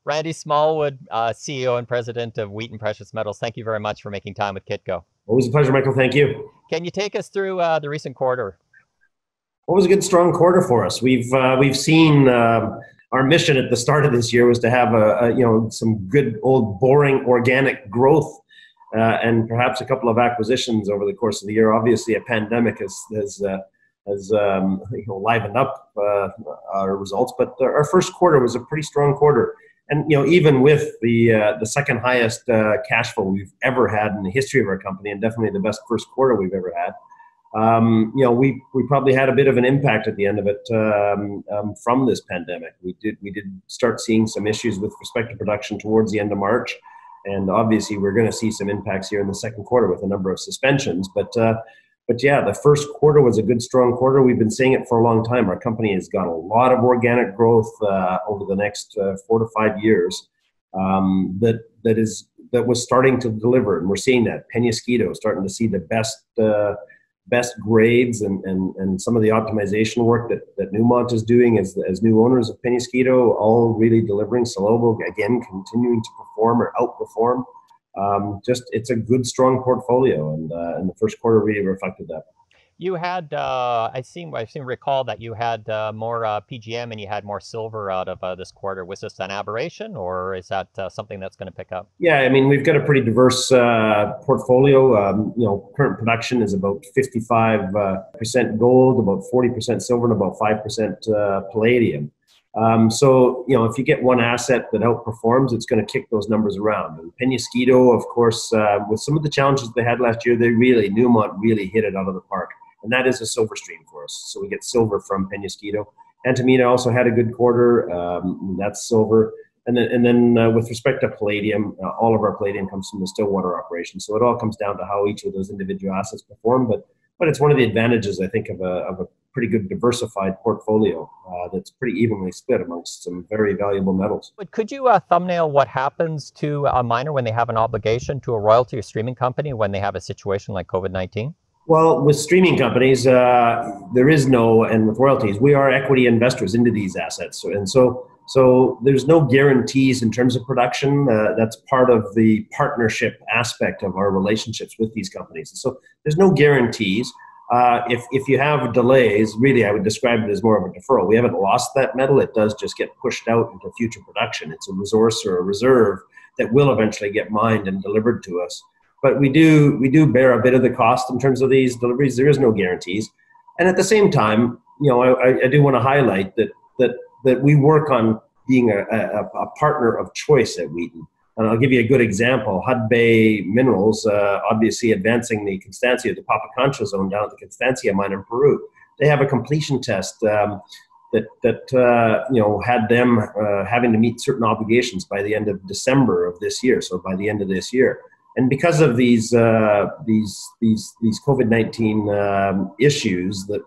Randy Smallwood, CEO and President of Wheaton Precious Metals. Thank you very much for making time with Kitco. Always a pleasure, Michael. Thank you. Can you take us through the recent quarter? What was a good, strong quarter for us? We've seen our mission at the start of this year was to have some good old boring organic growth and perhaps a couple of acquisitions over the course of the year. Obviously, a pandemic has livened up our results, but our first quarter was a pretty strong quarter. And even with the second highest cash flow we've ever had in the history of our company, and definitely the best first quarter we've ever had, we probably had a bit of an impact at the end of it from this pandemic. We did start seeing some issues with respect to production towards the end of March, and obviously we're going to see some impacts here in the second quarter with a number of suspensions. But yeah, the first quarter was a good, strong quarter. We've been saying it for a long time. Our company has got a lot of organic growth over the next 4 to 5 years that was starting to deliver, and we're seeing that. Peñasquito starting to see the best grades and some of the optimization work that Newmont is doing as new owners of Peñasquito, all really delivering. Salobo, again, continuing to perform or outperform. It's a good, strong portfolio, and the first quarter really reflected that. You had, I seem recall that you had more PGM and you had more silver out of this quarter. Was this an aberration, or is that something that's going to pick up? Yeah, I mean, we've got a pretty diverse portfolio. Current production is about 55% gold, about 40% silver, and about 5% palladium. So if you get one asset that outperforms, it's going to kick those numbers around. And Peñasquito, of course, with some of the challenges they had last year, Newmont really hit it out of the park. And that is a silver stream for us. So we get silver from Peñasquito. Antamina also had a good quarter. That's silver. And then with respect to palladium, all of our palladium comes from the Stillwater operation. So it all comes down to how each of those individual assets perform. But it's one of the advantages, I think, of a pretty good diversified portfolio that's pretty evenly split amongst some very valuable metals. But could you thumbnail what happens to a miner when they have an obligation to a royalty or streaming company when they have a situation like COVID-19? Well, with streaming companies, there is no, and with royalties, we are equity investors into these assets. So there's no guarantees in terms of production. That's part of the partnership aspect of our relationships with these companies. So there's no guarantees. If you have delays, really, I would describe it as more of a deferral. We haven't lost that metal. It does just get pushed out into future production. It's a resource or a reserve that will eventually get mined and delivered to us. But we do bear a bit of the cost in terms of these deliveries. There is no guarantees. And at the same time, I do want to highlight that we work on being a partner of choice at Wheaton. And I'll give you a good example. Hudbay Minerals, obviously advancing the Constancia, the Pampacancha zone down at the Constancia mine in Peru. They have a completion test that had them having to meet certain obligations by the end of December of this year. So by the end of this year. And because of these COVID-19 issues that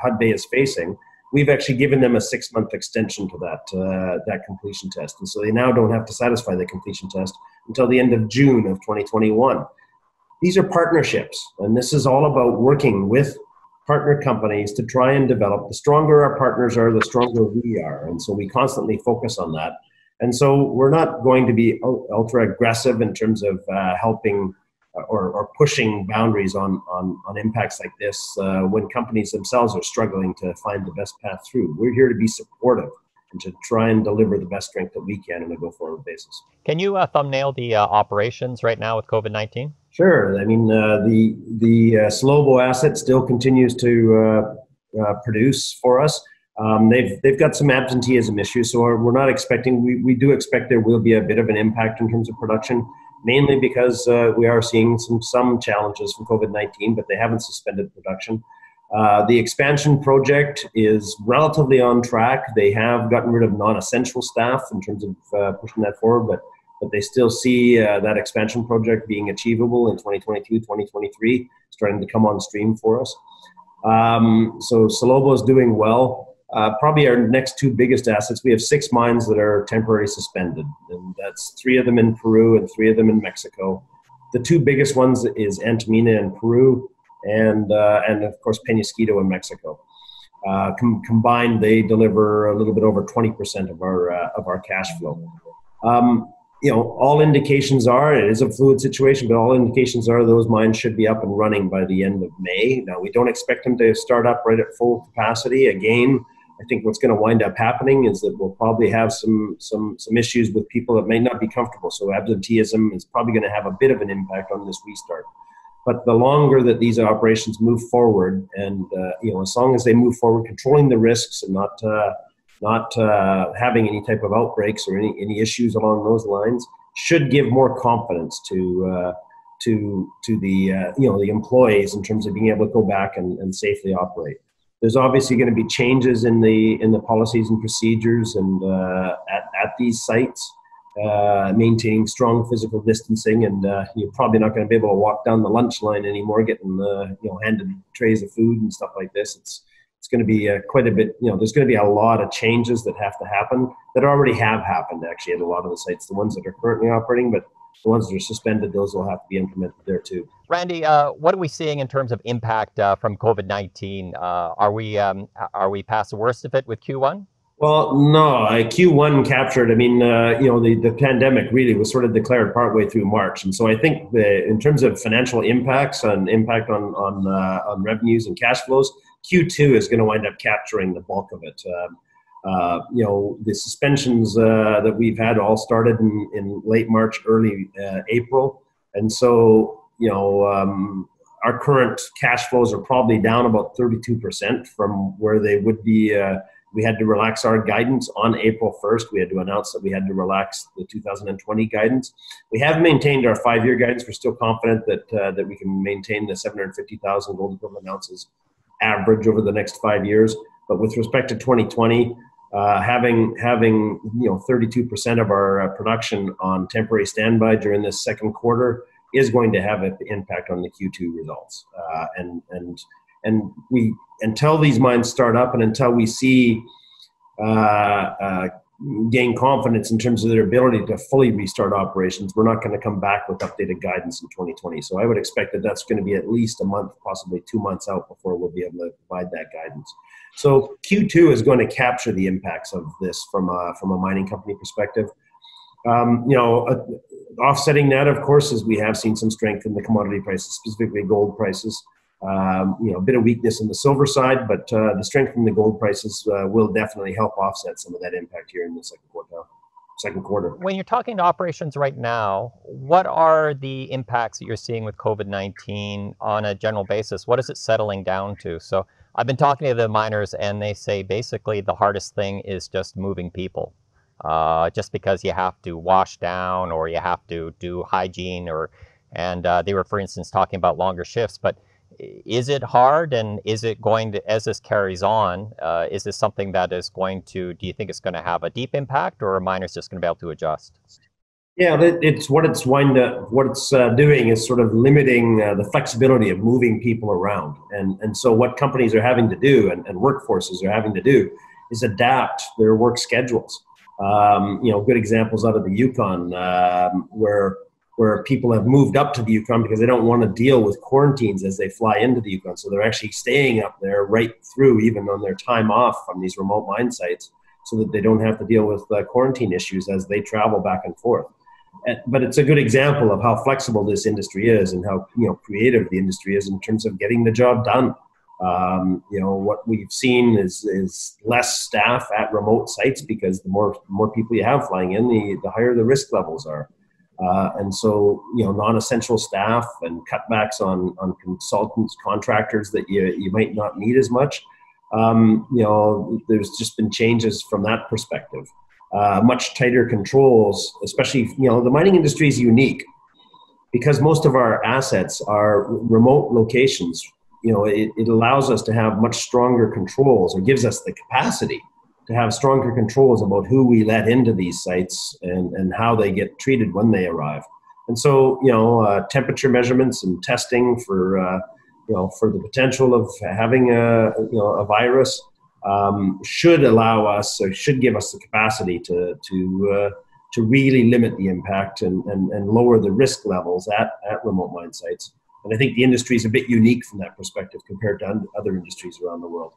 Hudbay is facing, we've actually given them a 6-month extension to that completion test. And so they now don't have to satisfy the completion test until the end of June of 2021. These are partnerships, and this is all about working with partner companies to try and develop. The stronger our partners are, the stronger we are. And so we constantly focus on that. And so we're not going to be ultra aggressive in terms of helping or pushing boundaries on impacts like this when companies themselves are struggling to find the best path through. We're here to be supportive and to try and deliver the best strength that we can on a go-forward basis. Can you thumbnail the operations right now with COVID-19? Sure. I mean, the Salobo asset still continues to produce for us. They've got some absenteeism issues, so we're not expecting. We do expect there will be a bit of an impact in terms of production, mainly because we are seeing some challenges from COVID-19, but they haven't suspended production. The expansion project is relatively on track. They have gotten rid of non-essential staff in terms of pushing that forward, but they still see that expansion project being achievable in 2022, 2023, starting to come on stream for us. So Salobo is doing well. Probably our next 2 biggest assets, we have 6 mines that are temporarily suspended, and that's 3 of them in Peru and 3 of them in Mexico. The 2 biggest ones is Antamina in Peru and of course Peñasquito in Mexico. Combined, they deliver a little bit over 20% of our cash flow. All indications are it is a fluid situation, but all indications are those mines should be up and running by the end of May. Now, we don't expect them to start up right at full capacity. Again, I think what's going to wind up happening is that we'll probably have some issues with people that may not be comfortable. So absenteeism is probably going to have a bit of an impact on this restart. But the longer that these operations move forward, and as long as they move forward, controlling the risks and not having any type of outbreaks or any issues along those lines, should give more confidence to the employees in terms of being able to go back and safely operate. There's obviously going to be changes in the policies and procedures and at these sites, maintaining strong physical distancing, and you're probably not going to be able to walk down the lunch line anymore, getting handed trays of food and stuff like this. It's going to be quite a bit. There's going to be a lot of changes that have to happen that already have happened actually at a lot of the sites. The ones that are currently operating, but the ones that are suspended, those will have to be implemented there too. Randy, what are we seeing in terms of impact from COVID-19? Are we past the worst of it with Q1? Well, no, Q1 captured. I mean, the pandemic really was sort of declared partway through March, and so I think in terms of financial impacts and impact on revenues and cash flows, Q2 is going to wind up capturing the bulk of it. The suspensions that we've had all started in late March, early April, and so our current cash flows are probably down about 32% from where they would be. We had to relax our guidance on April 1st. We had to announce that we had to relax the 2020 guidance. We have maintained our 5-year guidance. We're still confident that we can maintain the 750,000 gold equivalent ounces average over the next 5 years. But with respect to 2020, having 32% of our production on temporary standby during this second quarter is going to have an impact on the Q2 results. And we, until these mines start up and until we see gain confidence in terms of their ability to fully restart operations, we're not going to come back with updated guidance in 2020. So I would expect that that's going to be at least a month, possibly 2 months out before we'll be able to provide that guidance. So Q2 is going to capture the impacts of this from a mining company perspective. Offsetting that, of course, is we have seen some strength in the commodity prices, specifically gold prices. A bit of weakness in the silver side, but the strength in the gold prices will definitely help offset some of that impact here in the second quarter. When you're talking to operations right now, what are the impacts that you're seeing with COVID-19 on a general basis? What is it settling down to? So I've been talking to the miners, and they say basically the hardest thing is just moving people. Just because you have to wash down or you have to do hygiene, and they were, for instance, talking about longer shifts. But is it hard, and is it going to, as this carries on, is this something that is going to, do you think it's going to have a deep impact, or are miners just going to be able to adjust? Yeah, it's what it's doing is sort of limiting the flexibility of moving people around. And so what companies are having to do and workforces are having to do is adapt their work schedules. Good examples out of the Yukon, where people have moved up to the Yukon because they don't want to deal with quarantines as they fly into the Yukon. So they're actually staying up there right through, even on their time off from these remote mine sites, so that they don't have to deal with quarantine issues as they travel back and forth. But it's a good example of how flexible this industry is and how creative the industry is in terms of getting the job done. What we've seen is less staff at remote sites, because the more people you have flying in, the higher the risk levels are. And so, non-essential staff and cutbacks on consultants, contractors that you might not need as much. There's just been changes from that perspective. Much tighter controls, especially, the mining industry is unique because most of our assets are remote locations. It allows us to have much stronger controls, or gives us the capacity to have stronger controls about who we let into these sites and how they get treated when they arrive. And so, temperature measurements and testing for the potential of having a virus should allow us, or should give us the capacity to really limit the impact and lower the risk levels at remote mine sites. And I think the industry is a bit unique from that perspective compared to other industries around the world.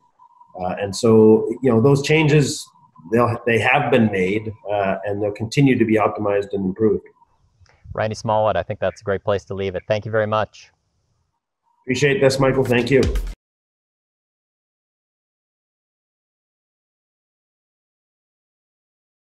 And so, those changes, they have been made, and they'll continue to be optimized and improved. Randy Smallwood, I think that's a great place to leave it. Thank you very much. Appreciate this, Michael. Thank you.